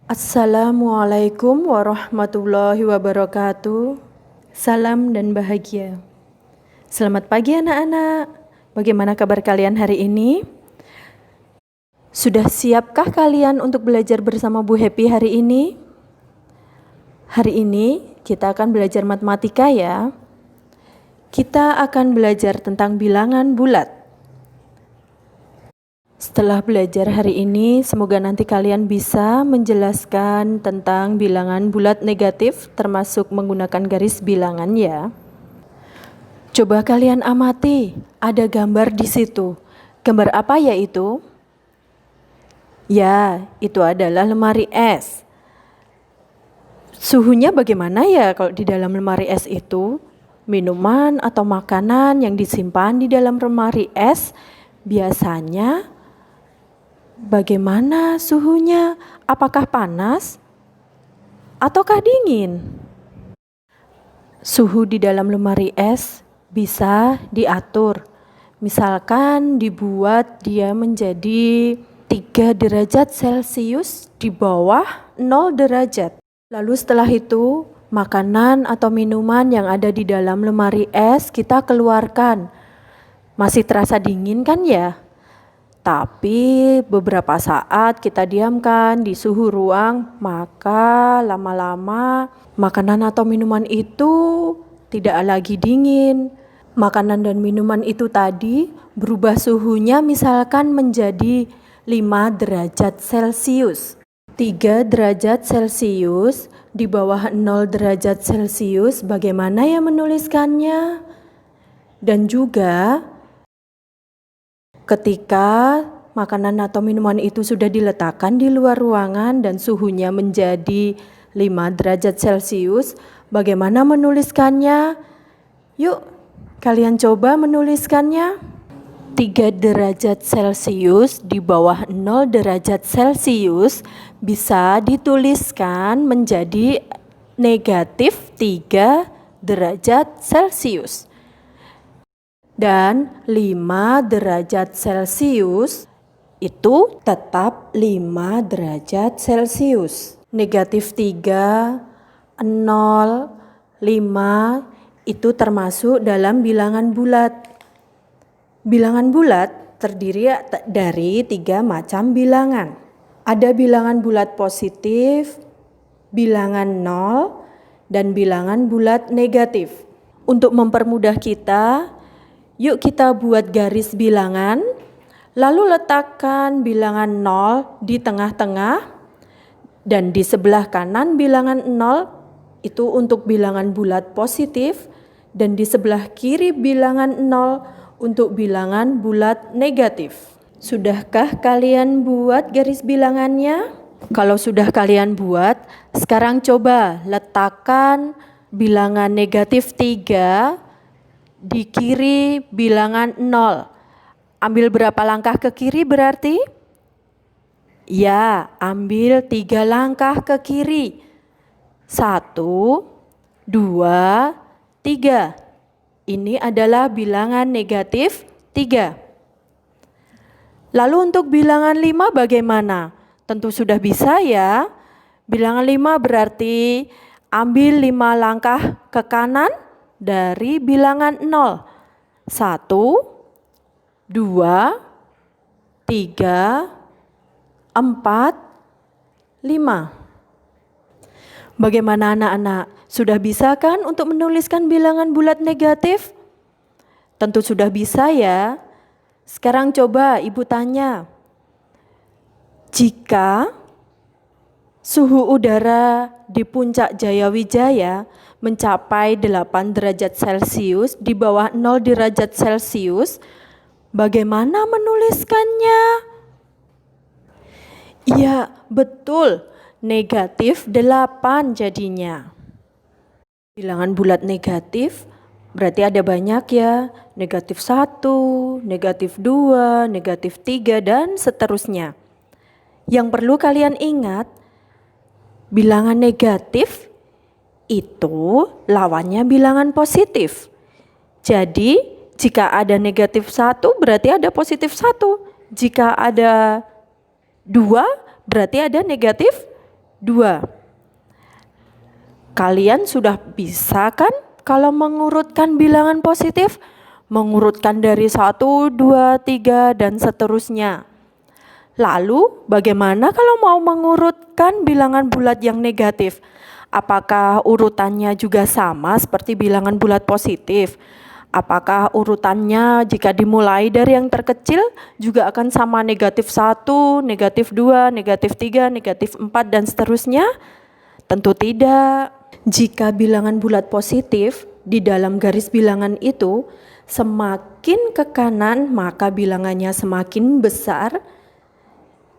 Assalamualaikum warahmatullahi wabarakatuh. Salam dan bahagia. Selamat pagi anak-anak. Bagaimana kabar kalian hari ini? Sudah siapkah kalian untuk belajar bersama Bu Happy hari ini? Hari ini kita akan belajar matematika ya. Kita akan belajar tentang bilangan bulat. Setelah belajar hari ini, semoga nanti kalian bisa menjelaskan tentang bilangan bulat negatif termasuk menggunakan garis bilangan ya. Coba kalian amati, ada gambar di situ. Gambar apa ya itu? Ya, itu adalah lemari es. Suhunya bagaimana ya kalau di dalam lemari es itu? Minuman atau makanan yang disimpan di dalam lemari es biasanya bagaimana suhunya? Apakah panas ataukah dingin? Suhu di dalam lemari es bisa diatur. Misalkan dibuat dia menjadi 3 derajat Celcius di bawah 0 derajat. Lalu setelah itu, makanan atau minuman yang ada di dalam lemari es kita keluarkan. Masih terasa dingin kan ya? Tapi beberapa saat kita diamkan di suhu ruang, maka lama-lama makanan atau minuman itu tidak lagi dingin. Makanan dan minuman itu tadi berubah suhunya misalkan menjadi 5 derajat Celcius. 3 derajat Celcius di bawah 0 derajat Celcius, bagaimana ya menuliskannya? Dan juga ketika makanan atau minuman itu sudah diletakkan di luar ruangan dan suhunya menjadi 5 derajat Celcius, bagaimana menuliskannya? Yuk, kalian coba menuliskannya. 3 derajat Celcius di bawah 0 derajat Celcius bisa dituliskan menjadi negatif 3 derajat Celcius. Dan 5 derajat Celcius itu tetap 5 derajat Celcius. Negatif 3, 0, 5 itu termasuk dalam bilangan bulat. Bilangan bulat terdiri dari 3 macam bilangan. Ada bilangan bulat positif, bilangan 0, dan bilangan bulat negatif. Untuk mempermudah kita, yuk kita buat garis bilangan, lalu letakkan bilangan 0 di tengah-tengah, dan di sebelah kanan bilangan 0 itu untuk bilangan bulat positif, dan di sebelah kiri bilangan 0 untuk bilangan bulat negatif. Sudahkah kalian buat garis bilangannya? Kalau sudah kalian buat, sekarang coba letakkan bilangan negatif 3 di kiri bilangan 0. Ambil berapa langkah ke kiri berarti? Ya, ambil 3 langkah ke kiri. 1, 2, 3. Ini adalah bilangan negatif 3. Lalu untuk bilangan 5 bagaimana? Tentu sudah bisa ya. Bilangan 5 berarti ambil 5 langkah ke kanan dari bilangan 0. 1, 2, 3, 4, 5. Bagaimana anak-anak? Sudah bisa kan untuk menuliskan bilangan bulat negatif? Tentu sudah bisa ya. Sekarang coba Ibu tanya. Jika suhu udara di Puncak Jayawijaya mencapai 8 derajat Celcius di bawah 0 derajat Celcius, bagaimana menuliskannya? Iya, betul. Negatif 8 jadinya. Bilangan bulat negatif berarti ada banyak ya. Negatif 1, negatif 2, negatif 3, dan seterusnya. Yang perlu kalian ingat, bilangan negatif itu lawannya bilangan positif. Jadi jika ada negatif 1 berarti ada positif 1. Jika ada 2 berarti ada negatif 2. Kalian sudah bisa kan kalau mengurutkan bilangan positif? Mengurutkan dari 1, 2, 3, dan seterusnya. Lalu bagaimana kalau mau mengurutkan bilangan bulat yang negatif? Apakah urutannya juga sama seperti bilangan bulat positif? Apakah urutannya jika dimulai dari yang terkecil juga akan sama negatif 1, negatif 2, negatif 3, negatif 4, dan seterusnya? Tentu tidak. Jika bilangan bulat positif di dalam garis bilangan itu semakin ke kanan maka bilangannya semakin besar.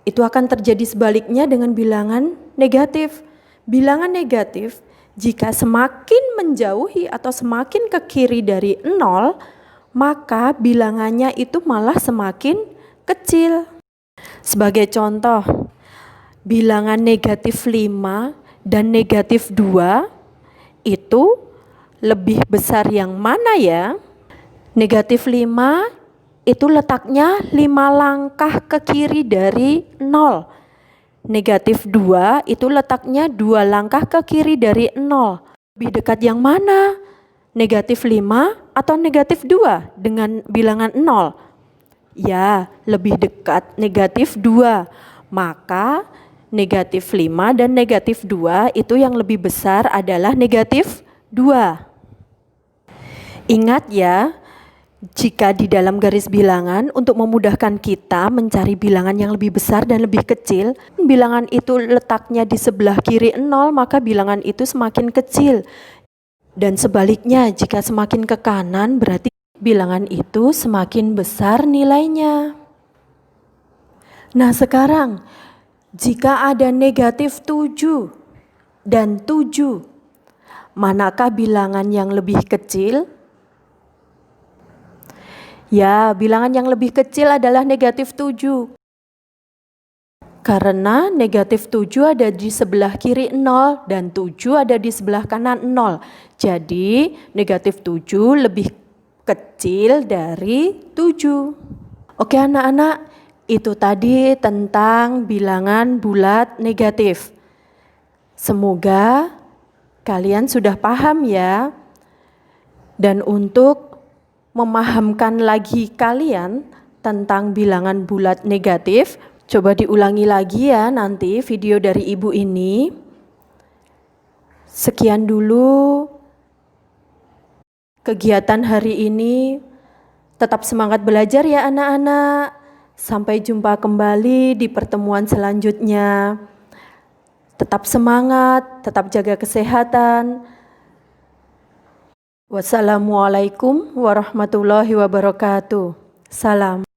Itu akan terjadi sebaliknya dengan bilangan negatif. Bilangan negatif jika semakin menjauhi atau semakin ke kiri dari 0, maka bilangannya itu malah semakin kecil. Sebagai contoh, bilangan negatif 5 dan negatif 2 itu lebih besar yang mana ya? Negatif 5 itu letaknya 5 langkah ke kiri dari 0. Negatif 2 itu letaknya 2 langkah ke kiri dari 0. Lebih dekat yang mana? Negatif 5 atau negatif 2 dengan bilangan 0? Ya, lebih dekat negatif 2. Maka negatif 5 dan negatif 2 itu yang lebih besar adalah negatif 2. Ingat ya, jika di dalam garis bilangan untuk memudahkan kita mencari bilangan yang lebih besar dan lebih kecil, bilangan itu letaknya di sebelah kiri 0, maka bilangan itu semakin kecil. Dan sebaliknya, jika semakin ke kanan berarti bilangan itu semakin besar nilainya. Nah sekarang, jika ada negatif 7 dan 7, manakah bilangan yang lebih kecil? Ya, bilangan yang lebih kecil adalah negatif 7. Karena negatif 7 ada di sebelah kiri 0 dan 7 ada di sebelah kanan 0. Jadi negatif 7 lebih kecil dari 7. Oke anak-anak, itu tadi tentang bilangan bulat negatif. Semoga kalian sudah paham ya. Dan untuk memahamkan lagi kalian tentang bilangan bulat negatif, coba diulangi lagi ya nanti video dari ibu ini. Sekian dulu kegiatan hari ini. Tetap semangat belajar ya anak-anak. Sampai jumpa kembali di pertemuan selanjutnya. Tetap semangat, tetap jaga kesehatan. Wassalamualaikum warahmatullahi wabarakatuh. Salam.